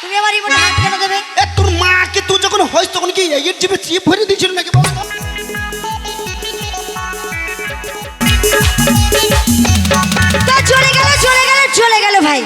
তুমি আমার রিমোটে হাত কেন দেবে? এ তোর মাকে তুই যখন হইস তখন কি এর জিভে চিপ ভরে দিয়েছিল নাকি বল তো? তা চলে গেল ভাই।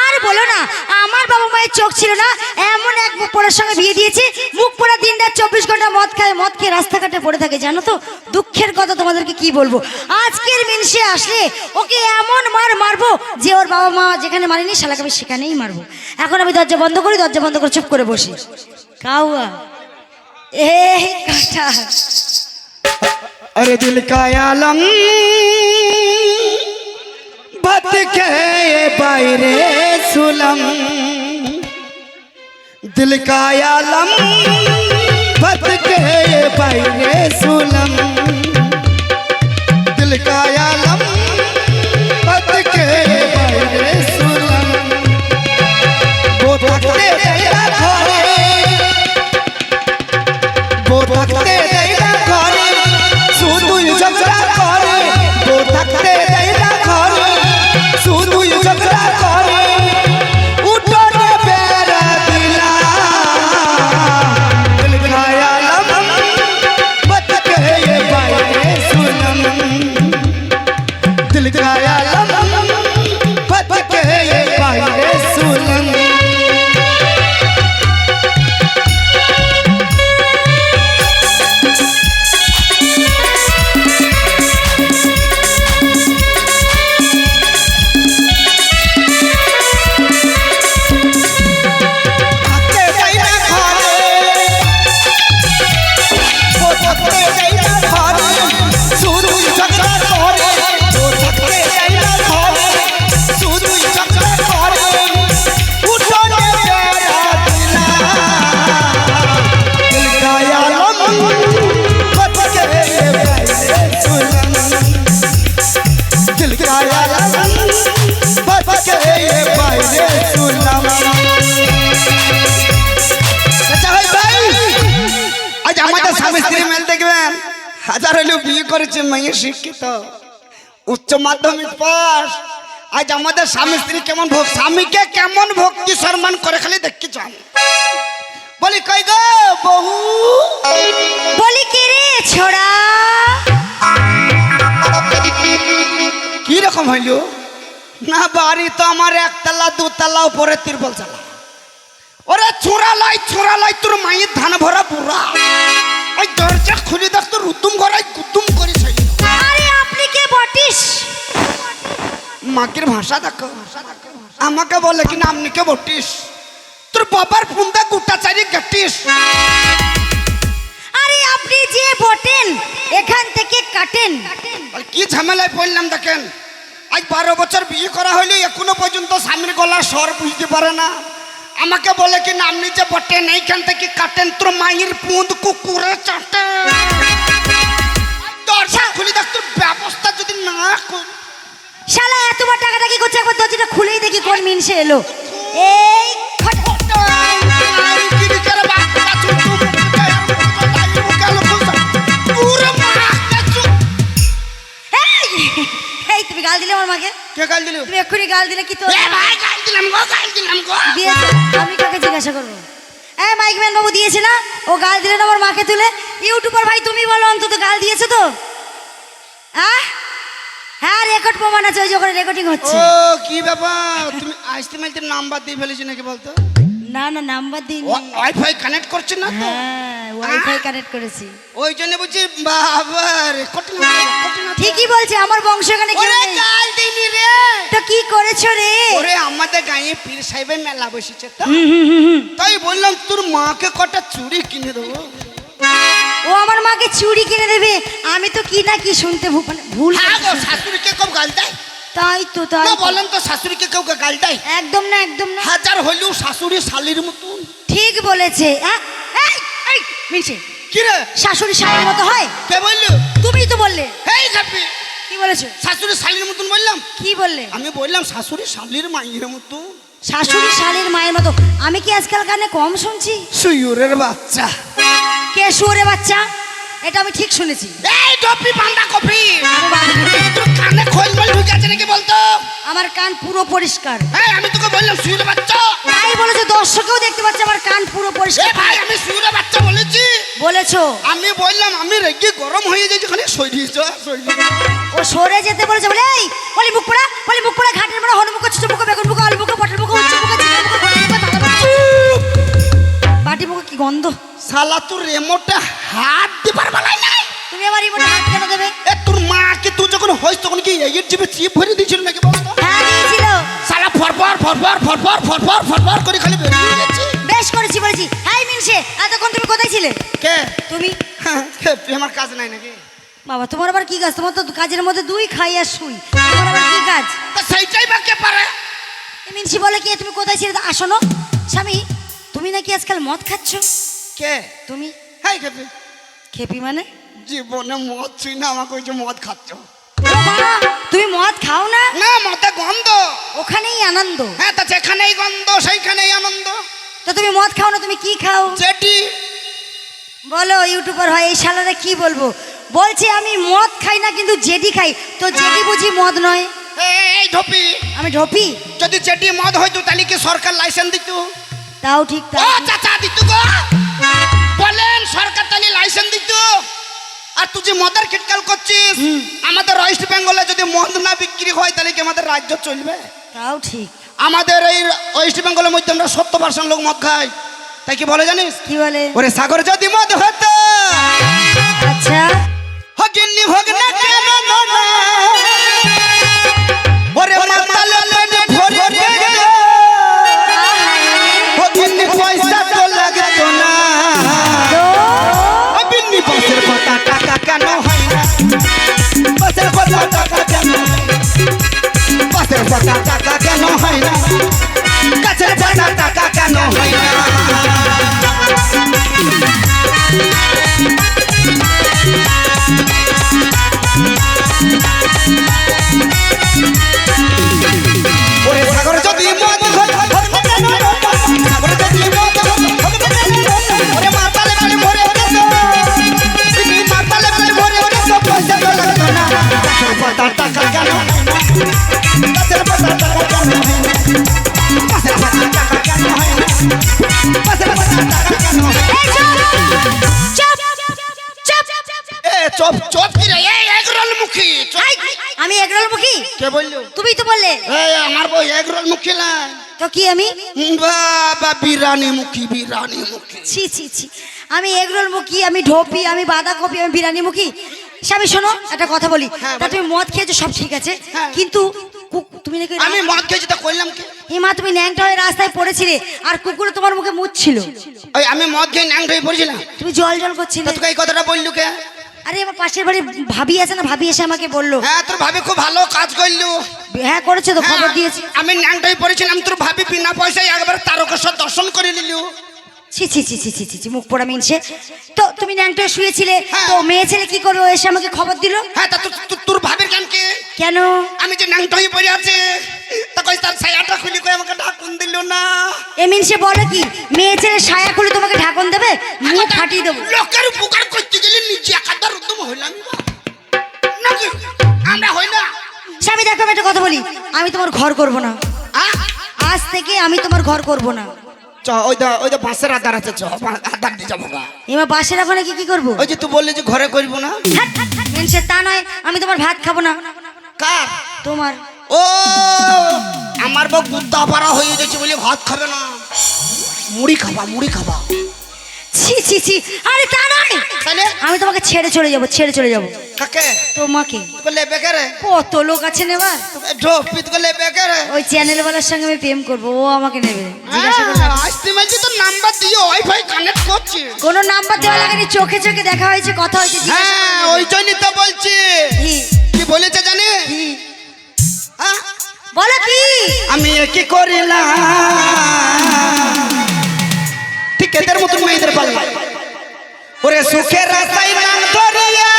আর বলো না, আমার বাবা মায়ের চোখ ছিল না, এমন এক মুখ পোড়ার সঙ্গে বিয়ে দিয়েছি। মুখ পোড়া দিন রাত 24 ঘন্টা মদ খেয়ে রাস্তাঘাটে পড়ে থাকে, জানো তো? দুঃখের কথা তোমাদেরকে কি বলবো। আজকের মিনসে আসলে ওকে এমন মারবো যে ওর বাবা মা যেখানে মারেনি শালাকে আমি সেখানেই মারবো। এখন আমি দরজা বন্ধ করে চুপ করে বসি। কাউয়া এই কাটা अरे दिल का आलम बत के बायरे सुलम दिल का आलम बत के बायरे सुलम दिल का आलम बत के बायरे सुलम वो थकते तेरा घरे वो थकते तेरा घरे শুধুই ঝগড়া করে তো থাকতে দেয় না ঘরে শুধুই ঝগড়া করে উঠোনে বেড়া দিলা দিল का आलम बत के बायरे सुलम दिल का आलम बत के बायरे सुलम হাজার হলেও বিয়ে করেছে মেয়ে শিক্ষিত উচ্চ মাধ্যমিক পাস। আজ আমাদের স্বামী স্ত্রী কেমন স্বামীকে কেমন ভক্তি সম্মান করে খালি দেখি চান। বলি কই গো বহু, বলি কে রে ছোড়া, কি রকম হইল না? বাড়ি তো আমার একতলা দুতলা উপরে তিরপল চালা। ওরে ছোড়া লাই তোর মায়ের ধান ভরা বুড়া। ওই দরজা খুলে দেখ তো রুতুম গড়াই কুতুম করিস। আরে আপনি কে বটিস? মাকের ভাষা দেখো, আমাকে বলে কি না আপনি কে বটিস? তোর বাবার ফুন্দা গুটা চারি কাটিস। আরে আপনি যে বটেন এখান থেকে কাটেন। কি ঝামেলায় পড়লাম দেখেন। আজ 12 বছর বিয়ে করা হইলে এখনো পর্যন্ত স্বামীর গলার স্বর বুঝতে পারে না। আমাকে বলে কি না আপনি যে বটেন এইখান থেকে কাটেন, তোর মায়ের পুঁদ কুকুরে চাটে। দরজা খুলে দেখ তোর ব্যবস্থা যদি না কর। শালা এতবার টাকাটা কি করছে, একবার দরজাটা খুলেই দেখি কোন মিনসে এলো। এই এই তুমি গাল দিলে আমার মাকে? কে গাল দিল? তুমি এক্ষুনি গাল দিলে কি তো? ভাই গাল দিলাম গো। দিয়েছে, আমি কাকে জিজ্ঞাসা করবো? এই মাইকম্যান বাবু দিয়েছে না? ও গাল দিলেন আমার মাকে তুলে। ইউটিউবার ভাই তুমি বলো অন্তত গাল দিয়েছো তো? হ্যাঁ রেকর্ড প্রমাণ আছে, ওই যে ওখানে রেকর্ডিং হচ্ছে। ও কি ব্যাপার, তুমি আইসতে মাইতে নাম্বার দিয়ে ফেলেছি নাকি বলতো? না নাম্বার দিইনি, ওয়াইফাই কানেক্ট করছে না তো? হ্যাঁ ওয়াইফাই কানেক্ট করেছি। ওই জন্য বুঝি বাবা রেকর্ডিং ঠিকই বলছে, আমার বংশ এখানে কেউ নেই। গাল দিনি রে। তো কি করেছো রে? ওরে আমাদের গায়ে পীর সাহেবের মেলা বসেছে তো, তাই বললাম তোর মাকে কটা চুড়ি কিনে দেবো। ও আমার মাকে চুড়ি কিনে দেবে? আমি তো কি না কি শুনতে ভুল। শাশুড়িকে কেউ গাল দেয়? তাই তো তাই না বলেন তো, শাশুড়িকে কেউ গাল দেয়? একদম না একদম না। হাজার হইলেও শাশুড়ি শালির মতন। ঠিক বলেছে। এই মিনসে কি রে? শাশুড়ি শালীর মতো হয়? কে বললো? তুমিই তো বললে। এই খাপি কি বলেছো? শাশুড়ি শালির মতন বললাম? কি বললে? আমি বললাম শাশুড়ি শালির মায়ের মতো। শাশুড়ি শালীর মায়ের মতো? আমি কি আজকাল গানে কম শুনছি? শুয়োরের বাচ্চা। কে শুয়োরের বাচ্চা? এটা আমি ঠিক শুনেছি। এই টপি বাঁধা কপি তোর কানে খোলমল ঢুকে আছে নাকি বলতো? আমার কান পুরো পরিষ্কার। হ্যাঁ আমি তোকে বললাম শুয়োরে বাচ্চা। তাই বলেছো, দর্শকেও দেখতে পাচ্ছে আমার কান পুরো এ পরিষ্কার। ভাই আমি শুয়োরে বাচ্চা বলেছি? বলেছো? আমি বললাম আমি রেগে গরম হয়ে যাই যেখানে সরিয়েছ ও সরে যেতে বলেছে বলে এই বলি মুখ পোড়া, বলি মুখ পোড়া, ঘাটের মোড়া, হনুমুখ, ছোট মুখ, বেগুন মুখ, আলু মুখ, পটল মুখ, উচ্চ মুখ, জিরে মুখ, ঘটি মুখ, তালা মুখ, বাটি মুখ, কি গন্ধ। শালা তোর রেমোটটা হাত দিবার বেলায় নাই। তুমি আমার রিমোটে হাত কেন দেবে? এ তোর মাকে তুই যখন হইস তখন কি এর জিভে চিপ ভরে দিয়েছিল নাকি বলতো? হ্যাঁ দিয়েছিল। শালা ফরফর ফরফর ফরফর ফরফর ফরফর করে খালি বেরিয়ে যাচ্ছে। বেশ করেছি বলেছি। হাই মিনসে, এতক্ষণ তুমি কোথায় ছিলে? কে? তুমি। আমার কাজ নাই নাকি? বাবা তোমার আবার কি কাজ? তোমার তো কাজের মধ্যে দুই খাই আর শুই, তোমার আবার কি কাজ? তা সেইটাই বা কে পারে? মিনসি বলে কি তুমি কোথায় ছিলে? আসো না স্বামী, তুমি নাকি আজকাল মদ খাচ্ছ? কে? তুমি। হাই খেপি। খেপি মানে? জীবনে মদ ছুই না, আমাকে ওই যে মদ খাচ্ছ। ও মা, তুমি মদ খাও না? না মদে গন্ধ। ওখানেই আনন্দ। হ্যাঁ তা যেখানেই গন্ধ সেইখানেই আনন্দ। তো তুমি মদ খাও না, তুমি কি খাও? যেটি বলো ইউটিউবার হয় এই শালারে কি বলবো? বলছি আমি মদ খাই না কিন্তু জেডি খাই। তো জেডি বুঝি মদ নয়? এই ঢপি, আমি ঢপি? যদি যেটি মদ হইতো তাহলে কি সরকার লাইসেন্স দিত? তাও ঠিক। ও চাচা দিত গো, বলেন সরকার তাহলে লাইসেন্স দিত। আর তুই যে মদের খিটকাল করছিস, আমাদের ওয়েস্ট বেঙ্গলে যদি মদ না বিক্রি হয় তাহলে কি আমাদের রাজ্য চলবে? তাও ঠিক। আমাদের এই ওয়েস্ট বেঙ্গলের মধ্যে আমরা 70% লোক মদ খাই। তাই কি বলে জানিস? কি বলে? ওরে সাগর যদি মদ হতো, আচ্ছা হগিন্নি হোক না কেন না, ওরে মাতালে পেটে ভরে যেত, হগিন্নি পয়সা তো লাগতো না, হগিন্নি বসের কথা টাকা কেন হয় না, বসের কথা টাকা কেন, বসের কথা টাকা কেন হয় না, গাছের পাতা টাকা কেন হয় না। ওরে সাগর যদি মদ হয়, সাগর যদি মদ হয়, ওরে মাতালে পেটে ভরে যেত, তুমি মাতালে পেটে ভরে যেত, পয়সা তো লাগতো না, গাছের পাতা টাকা কেন হয় না, গাছের পাতা টাকা কেন হয় না, গাছের পাতা টাকা কেন হয় না, গাছের পাতা টাকা কেন হয় না। চপ চপ কি রে? এই এগরোল মুখী। আমি এগরোল মুখী? কে বললো? তুমি তো বললে। এই আমার বই এগরোল মুখী না তো কি আমি? বাবা বিরানি মুখী, বিরানি মুখী। ছি ছি ছি, আমি এগরোল মুখী, আমি ঢোপি, আমি বাঁধাকপি, আমি বিরিয়ানি মুখী। স্বামী শোনো একটা কথা বলি। হ্যাঁ, তা তুমি মদ খেয়েছো সব ঠিক আছে, হ্যাঁ। কিন্তু তুমি নাকি আমি মদ খেয়েছি তা করলাম কি? এই মা তুমি ন্যাংটা হয়ে রাস্তায় পড়েছিলে আর কুকুরে তোমার মুখে মুছছিল। ওই আমি মদ খেয়ে ন্যাংট হয়ে পড়েছিলাম। তুমি জল জল করছিলে। তোকে এই কথাটা বললু কে? আরে আমার পাশের বাড়ি ভাবি আছে না, ভাবি এসে আমাকে বললো। হ্যাঁ তোর ভাবি খুব ভালো কাজ করলু। হ্যাঁ করেছে তো, খবর দিয়েছি। আমি ন্যাংট হয়ে পড়েছিলাম, তোর ভাবি বিনা পয়সায় একবার তারকেশ্বর দর্শন করে নিলু। ছি ছি ছি ছি ছি ছি ছি, মুখ পোড়া মিনছে। তো তুমি ন্যাংটা হয়ে শুয়েছিলে, হ্যাঁ। তো মেয়ে ছেলে কি করবে? ও এসে আমাকে খবর দিল। হ্যাঁ তা তোর ভাবির কেন কি? কেন? আমি যে ন্যাংট হয়ে পড়ে আছে তা কই তার ছায়াটা খুলি করে আমাকে ঢাকুন দিল না। এমিন সে বলে কি মেয়ে ছেলে সায়া খুলে তোমাকে ঢাকন দেবে? মুখ ফাটিয়ে দেবো। লোকের উপকার করতে গেলে নিজে একাদার উদ্যম হইলাম নাকি? আমরা হই না। স্বামী দেখো আমি একটা কথা বলি, আমি তোমার ঘর করব না। আহ? আজ থেকে আমি তোমার ঘর করব না। চ ওই দা বাঁশের আধার আছে, চ আধার দিয়ে যাবো গা। এবার বাসের ওখানে কি করবো? ওই যে তুই বললি যে ঘরে করবো না। মেনসে তা নয়, আমি তোমার ভাত খাবো না। কার? তোমার। ও আমার বউ গুদ্দা পাড়া হয়ে গেছে বলে ভাত খাবে না, মুড়ি খাবা, মুড়ি খাবা। ছি ছি ছি, আরে তা নয়, তাহলে আমি তোমাকে ছেড়ে চলে যাবো, ছেড়ে চলে যাবো। কাকে? তোমাকে। তোকে লেবে কে রে? কত লোক আছে নেবার। ঢোপি তোকে লেবে কে রে? ওই চ্যানেলওয়ালার সঙ্গে আমি প্রেম করবো, ও আমাকে নেবে। জিজ্ঞাসা করো। আসতে মাঝে তো নাম্বার দিয়ে ওয়াইফাই কানেক্ট করছি। কোনো নাম্বার দেওয়া লাগেনি, চোখে চোখে দেখা হয়েছে, কথা হয়েছে। জিজ্ঞাসা হ্যাঁ করো। ওই জন্যই তো বলছি। কি? কি বলেছে জানি? কি? হ্যাঁ? বলো কি? আমি কি করিলাম ঠিক এদের মতন মেয়েদের পাল্লা, ওরে সুখের রাস্তায় নাম ধরিয়া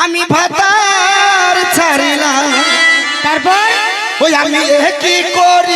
আমি ভাতার ছাড়িলাম। তারপর ওই আমি কি করি